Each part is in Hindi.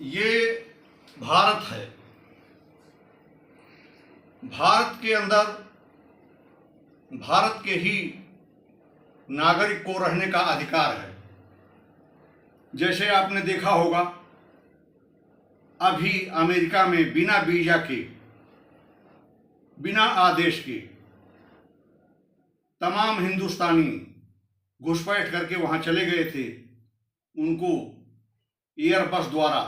ये भारत है। भारत के अंदर भारत के ही नागरिक को रहने का अधिकार है। जैसे आपने देखा होगा, अभी अमेरिका में बिना वीजा के, बिना आदेश के तमाम हिंदुस्तानी घुसपैठ करके वहां चले गए थे। उनको एयरबस द्वारा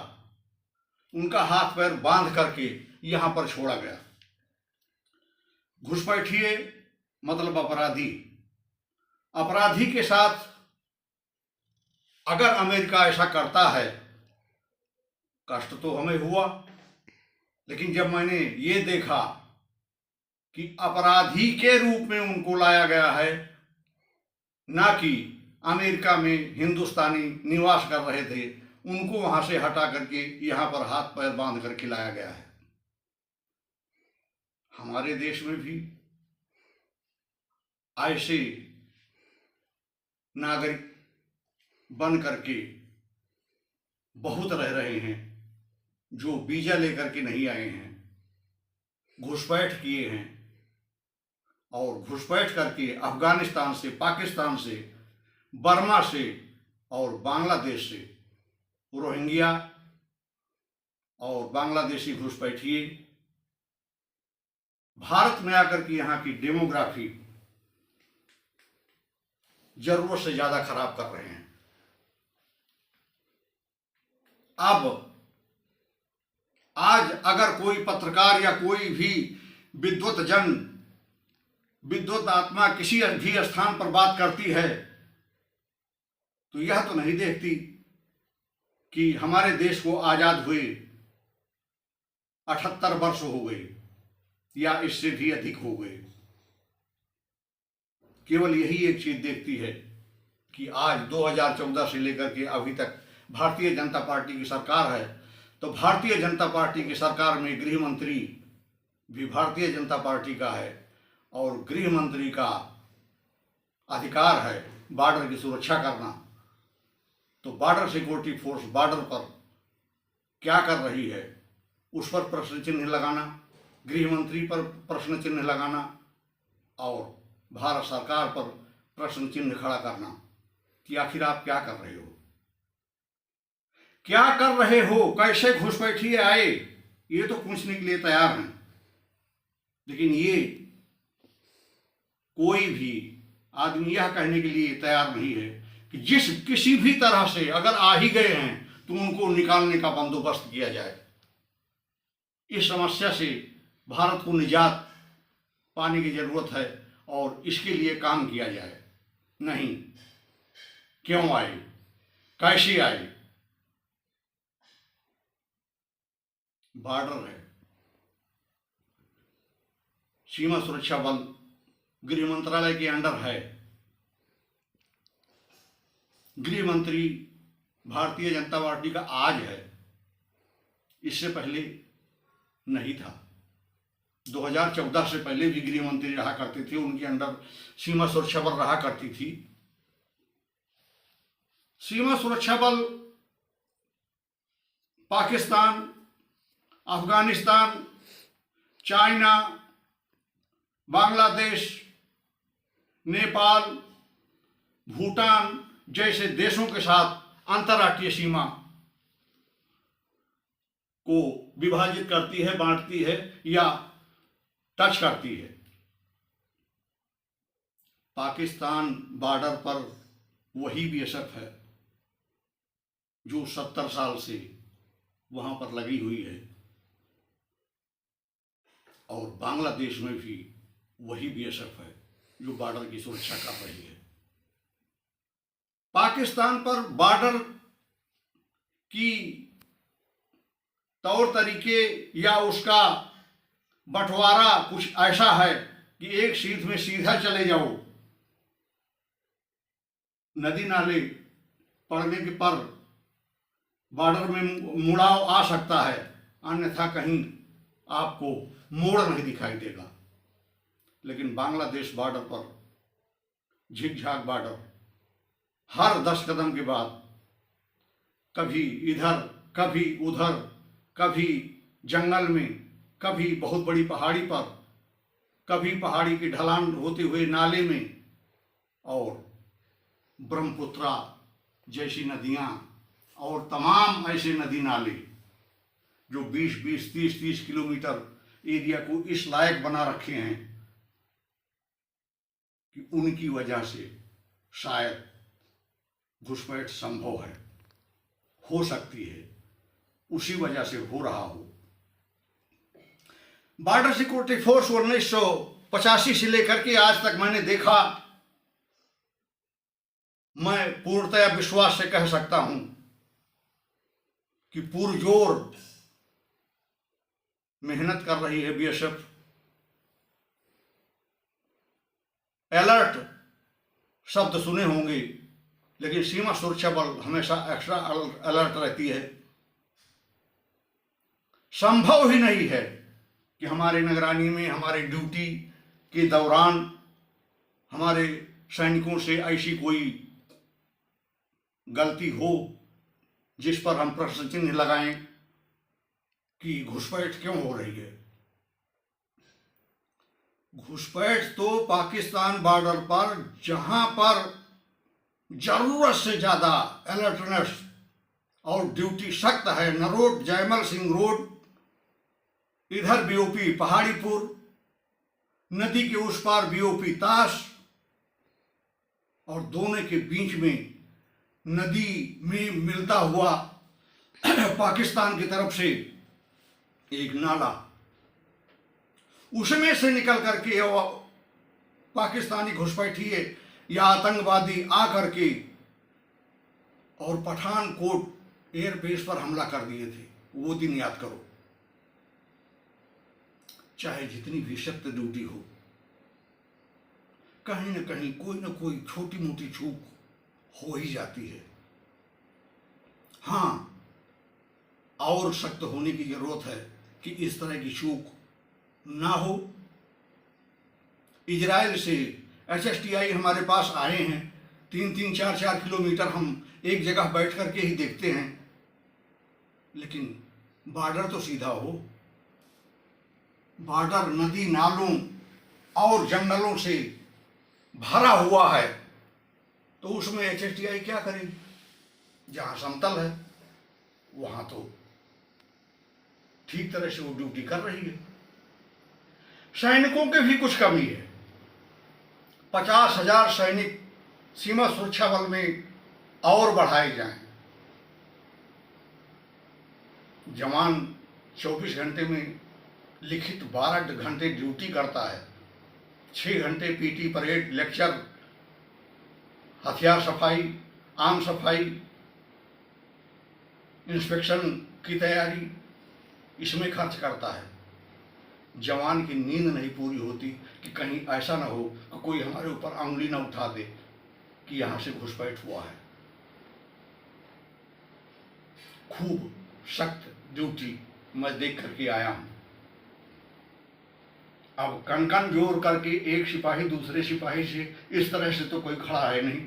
उनका हाथ पैर बांध करके यहां पर छोड़ा गया। घुसपैठिए मतलब अपराधी। अपराधी के साथ अगर अमेरिका ऐसा करता है, कष्ट तो हमें हुआ, लेकिन जब मैंने ये देखा कि अपराधी के रूप में उनको लाया गया है, ना कि अमेरिका में हिंदुस्तानी निवास कर रहे थे उनको वहां से हटा करके यहां पर हाथ पैर बांध करके लाया गया है। हमारे देश में भी ऐसे नागरिक बन करके बहुत रह रहे हैं जो वीजा लेकर के नहीं आए हैं, घुसपैठ किए हैं और घुसपैठ करके अफगानिस्तान से, पाकिस्तान से, बर्मा से और बांग्लादेश से रोहिंग्या और बांग्लादेशी घुसपैठिए भारत में आकर के यहाँ की डेमोग्राफी जरूरत से ज्यादा खराब कर रहे हैं। अब आज अगर कोई पत्रकार या कोई भी विद्वत आत्मा किसी भी स्थान पर बात करती है तो यह तो नहीं देखती कि हमारे देश को आजाद हुए 78 वर्ष हो गए या इससे भी अधिक हो गए। केवल यही एक चीज देखती है कि आज 2014 से लेकर के अभी तक भारतीय जनता पार्टी की सरकार है, तो भारतीय जनता पार्टी की सरकार में गृह मंत्री भी भारतीय जनता पार्टी का है और गृह मंत्री का अधिकार है बॉर्डर की सुरक्षा करना। तो बॉर्डर सिक्योरिटी फोर्स बॉर्डर पर क्या कर रही है उस पर प्रश्न चिन्ह लगाना, गृह मंत्री पर प्रश्न चिन्ह लगाना और भारत सरकार पर प्रश्न चिन्ह खड़ा करना कि आखिर आप क्या कर रहे हो, क्या कर रहे हो, कैसे घुसपैठिए आए, ये तो पूछने के लिए तैयार हैं। लेकिन ये कोई भी आदमी यह कहने के लिए तैयार नहीं है कि किसी भी तरह से अगर आ ही गए हैं तो उनको निकालने का बंदोबस्त किया जाए। इस समस्या से भारत को निजात पाने की जरूरत है और इसके लिए काम किया जाए। नहीं, क्यों आए, कैसे आए, बॉर्डर है, सीमा सुरक्षा बल गृह मंत्रालय के अंडर है, गृह मंत्री भारतीय जनता पार्टी का आज है, इससे पहले नहीं था। 2014 से पहले भी गृह मंत्री रहा करते थे, उनके अंडर सीमा सुरक्षा बल रहा करती थी। सीमा सुरक्षा बल पाकिस्तान, अफगानिस्तान, चाइना, बांग्लादेश, नेपाल, भूटान जैसे देशों के साथ अंतर्राष्ट्रीय सीमा को विभाजित करती है, बांटती है या टच करती है। पाकिस्तान बॉर्डर पर वही बीएसएफ है जो 70 साल से वहां पर लगी हुई है और बांग्लादेश में भी वही बीएसएफ है जो बॉर्डर की सुरक्षा कर रही है। पाकिस्तान पर बॉर्डर की तौर तरीके या उसका बंटवारा कुछ ऐसा है कि एक सीध में सीधा चले जाओ, नदी नाले पड़ने के पर बॉर्डर में मुड़ाव आ सकता है, अन्यथा कहीं आपको मोड़ नहीं दिखाई देगा। लेकिन बांग्लादेश बॉर्डर पर झिकझाक बॉर्डर, हर 10 कदम के बाद कभी इधर कभी उधर, कभी जंगल में, कभी बहुत बड़ी पहाड़ी पर, कभी पहाड़ी की ढलान होते हुए नाले में, और ब्रह्मपुत्रा जैसी नदियाँ और तमाम ऐसे नदी नाले जो 20-20, 30-30 किलोमीटर एरिया को इस लायक बना रखे हैं कि उनकी वजह से शायद घुसपैठ संभव है, हो सकती है, उसी वजह से हो रहा हो। बॉर्डर सिक्योरिटी फोर्स 1985 से लेकर के आज तक मैंने देखा, मैं पूर्णतया विश्वास से कह सकता हूं कि पुरजोर मेहनत कर रही है बीएसएफ। अलर्ट शब्द सुने होंगे, लेकिन सीमा सुरक्षा बल हमेशा एक्स्ट्रा अलर्ट रहती है। संभव ही नहीं है कि हमारे निगरानी में, हमारे ड्यूटी के दौरान हमारे सैनिकों से ऐसी कोई गलती हो जिस पर हम प्रश्न चिन्ह लगाएं कि घुसपैठ क्यों हो रही है। घुसपैठ तो पाकिस्तान बॉर्डर पर जहां पर जरूरत से ज्यादा अलर्टनेस और ड्यूटी सख्त है, नरोट जयमल सिंह रोड, इधर बीओपी पहाड़ीपुर, नदी के उस पार बीओपी ताश, और दोनों के बीच में नदी में मिलता हुआ पाकिस्तान की तरफ से एक नाला, उसमें से निकल करके पाकिस्तानी घुसपैठिए या आतंकवादी आकर के और पठानकोट एयरबेस पर हमला कर दिए थे। वो दिन याद करो। चाहे जितनी भी सख्त ड्यूटी हो, कहीं न कहीं कोई न कोई छोटी मोटी चूक हो ही जाती है। हाँ, और सख्त होने की जरूरत है कि इस तरह की चूक ना हो। इजराइल से HSTI हमारे पास आए हैं, 3-3, 4-4 किलोमीटर हम एक जगह बैठ करके ही देखते हैं, लेकिन बॉर्डर तो सीधा हो। बॉर्डर नदी नालों और जंगलों से भरा हुआ है, तो उसमें HSTI क्या करेगी? जहां समतल है वहां तो ठीक तरह से वो ड्यूटी कर रही है। सैनिकों की भी कुछ कमी है। 50,000 सैनिक सीमा सुरक्षा बल में और बढ़ाए जाएं। जवान 24 घंटे में लिखित 12 घंटे ड्यूटी करता है, 6 घंटे पीटी परेड, लेक्चर, हथियार सफाई, आम सफाई, इंस्पेक्शन की तैयारी, इसमें खर्च करता है। जवान की नींद नहीं पूरी होती कि कहीं ऐसा ना हो कि कोई हमारे ऊपर अंगुली ना उठा दे कि यहां से घुसपैठ हुआ है। खूब सख्त ड्यूटी मैं देख करके आया हूं। अब कन जोड़ करके एक सिपाही दूसरे सिपाही से इस तरह से तो कोई खड़ा है नहीं,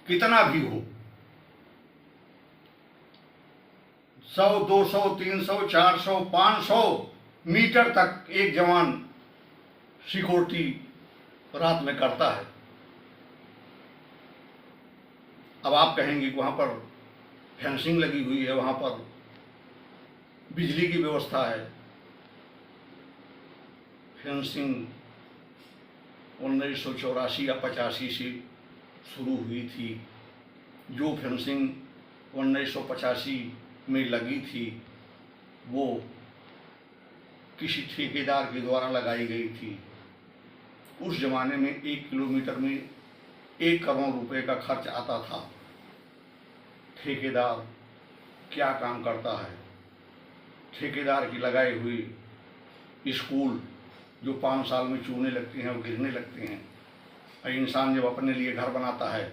कितना भी हो। 100, 200, 300, 400, 500 मीटर तक एक जवान सिक्योरिटी रात में करता है। अब आप कहेंगे कि वहां पर फेंसिंग लगी हुई है, वहां पर बिजली की व्यवस्था है। फेंसिंग 1984 या 85 से शुरू हुई थी। जो फेंसिंग 1985 में लगी थी वो किसी ठेकेदार के द्वारा लगाई गई थी। उस जमाने में 1 किलोमीटर में 1 करोड़ रुपए का खर्च आता था। ठेकेदार क्या काम करता है? ठेकेदार की लगाई हुई स्कूल जो 5 साल में चूने लगते हैं, वो गिरने लगते हैं। और इंसान जब अपने लिए घर बनाता है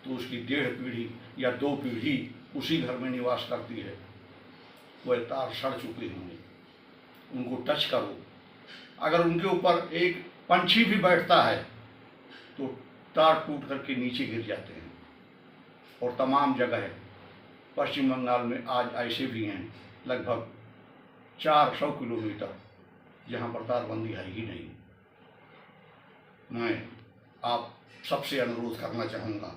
तो उसकी 1.5 पीढ़ी या 2 पीढ़ी उसी घर में निवास करती है। वह तार सड़ चुके होंगे, उनको टच करो, अगर उनके ऊपर एक पंछी भी बैठता है तो तार टूट करके नीचे गिर जाते हैं। और तमाम जगह पश्चिम बंगाल में आज ऐसे भी हैं लगभग 400 किलोमीटर जहाँ पर तारबंदी है ही नहीं। मैं आप सबसे अनुरोध करना चाहूँगा,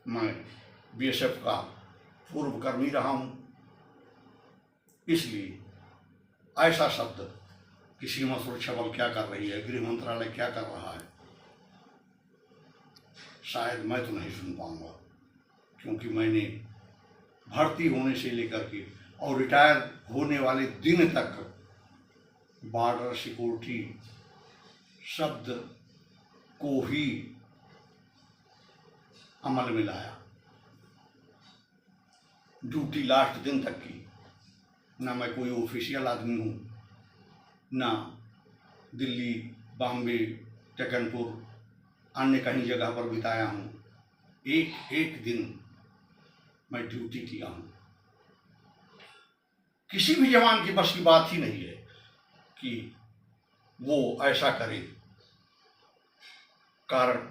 मैं बीएसएफ का पूर्व कर्मी रहा हूँ, इसलिए ऐसा शब्द कि सीमा सुरक्षा बल क्या कर रही है, गृह मंत्रालय क्या कर रहा है, शायद मैं तो नहीं सुन पाऊँगा, क्योंकि मैंने भर्ती होने से लेकर के और रिटायर होने वाले दिन तक बॉर्डर सिक्योरिटी शब्द को ही अमल में लाया। ड्यूटी लास्ट दिन तक की। ना मैं कोई ऑफिशियल आदमी हूँ, ना दिल्ली, बॉम्बे, टेकनपुर अन्य कहीं जगह पर बिताया हूँ। एक एक दिन मैं ड्यूटी किया हूँ। किसी भी जवान की बस की बात ही नहीं है कि वो ऐसा करे। कारण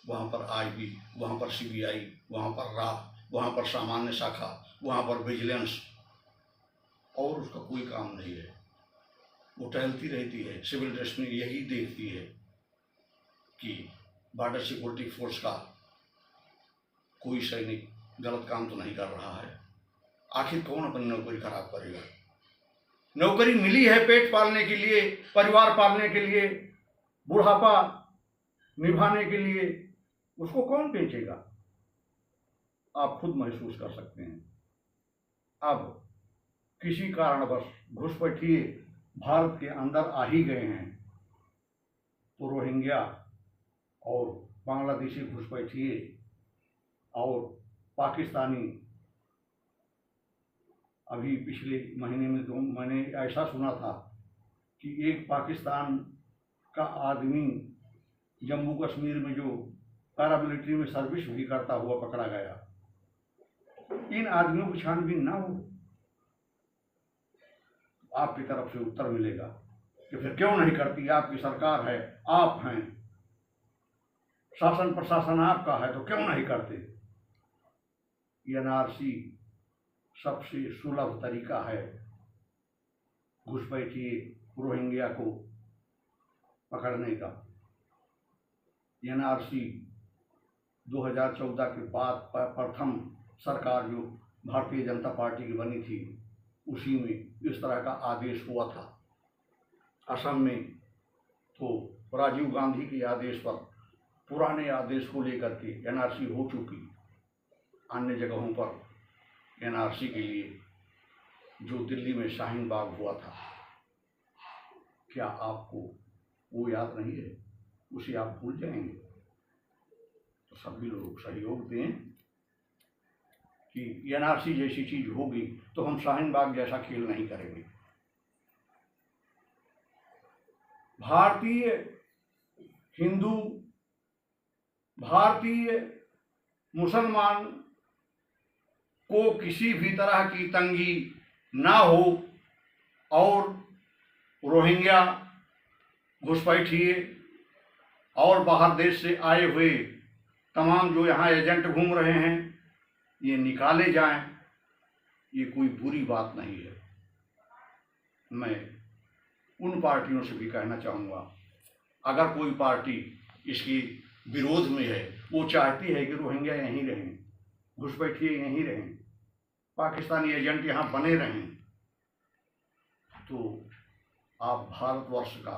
वहाँ पर आईबी, वहाँ पर सीबीआई, वहाँ पर रा, वहाँ पर सामान्य शाखा, वहाँ पर विजिलेंस, और उसका कोई काम नहीं है। वो टहलती रहती है, सिविल ड्रेस में यही देखती है कि बॉर्डर सिक्योरिटी फोर्स का कोई सैनिक गलत काम तो नहीं कर रहा है। आखिर कौन अपनी नौकरी खराब करेगा? नौकरी मिली है पेट पालने के लिए, परिवार पालने के लिए, बुढ़ापा निभाने के लिए, उसको कौन बेचेगा? आप खुद महसूस कर सकते हैं। अब किसी कारणवश घुसपैठिए भारत के अंदर आ ही गए हैं तो रोहिंग्या और बांग्लादेशी घुसपैठिए और पाकिस्तानी, अभी पिछले महीने में तो मैंने ऐसा सुना था कि एक पाकिस्तान का आदमी जम्मू कश्मीर में जो पैरामिलिट्री में सर्विस भी करता हुआ पकड़ा गया। इन आदमियों की छानबीन ना हो, आपकी तरफ से उत्तर मिलेगा कि फिर क्यों नहीं करती? आपकी सरकार है, आप हैं, शासन प्रशासन आपका है, तो क्यों नहीं करते? एनआरसी सबसे सुलभ तरीका है घुसपैठिए रोहिंग्या को पकड़ने का। एनआरसी 2014 के बाद प्रथम सरकार जो भारतीय जनता पार्टी की बनी थी, उसी में इस तरह का आदेश हुआ था। असम में तो राजीव गांधी के आदेश पर, पुराने आदेश को लेकर के एनआरसी हो चुकी। अन्य जगहों पर एनआरसी के लिए जो दिल्ली में शाहीन बाग हुआ था, क्या आपको वो याद नहीं है? उसे आप भूल जाएंगे? तो सभी लोग सहयोग दें कि एनआरसी जैसी चीज होगी तो हम शाहीन बाग जैसा खेल नहीं करेंगे। भारतीय हिंदू, भारतीय मुसलमान को किसी भी तरह की तंगी ना हो, और रोहिंग्या घुसपैठिए और बाहर देश से आए हुए तमाम जो यहाँ एजेंट घूम रहे हैं, ये निकाले जाएं। ये कोई बुरी बात नहीं है। मैं उन पार्टियों से भी कहना चाहूँगा, अगर कोई पार्टी इसकी विरोध में है, वो चाहती है कि रोहिंग्या यहीं रहें, घुसपैठिए यहीं रहें, पाकिस्तानी एजेंट यहाँ बने रहें, तो आप भारतवर्ष का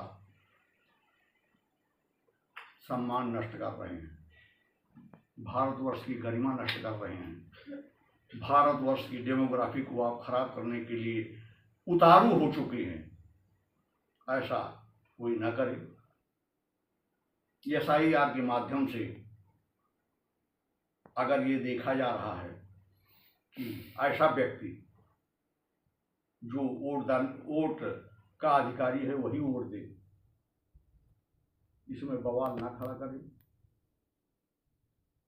सम्मान नष्ट कर रहे हैं, भारतवर्ष की गरिमा नष्ट कर रहे हैं, भारतवर्ष की डेमोग्राफी को आप खराब करने के लिए उतारू हो चुके हैं। ऐसा कोई न करे। एसआईआर के माध्यम से अगर ये देखा जा रहा है कि ऐसा व्यक्ति जो वोट का अधिकारी है वही वोट दे, इसमें बवाल ना खड़ा करे।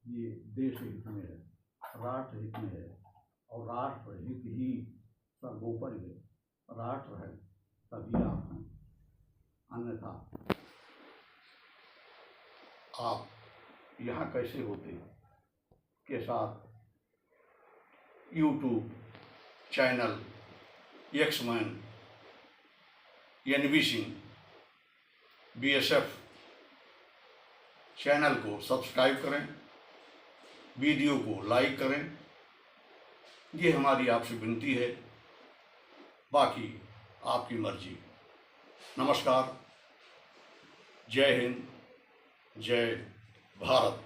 ये देश हित में है, राष्ट्र हित में है, और राष्ट्र हित ही सर्वोपरि है। राष्ट्र है तभी आप हैं, अन्यथा आप यहाँ कैसे होते के साथ यूट्यूब चैनल एक्समैन, एनबी सिंह, बीएसएफ चैनल को सब्सक्राइब करें, वीडियो को लाइक करें। ये हमारी आपसे विनती है, बाकी आपकी मर्जी। नमस्कार, जय हिंद, जय भारत।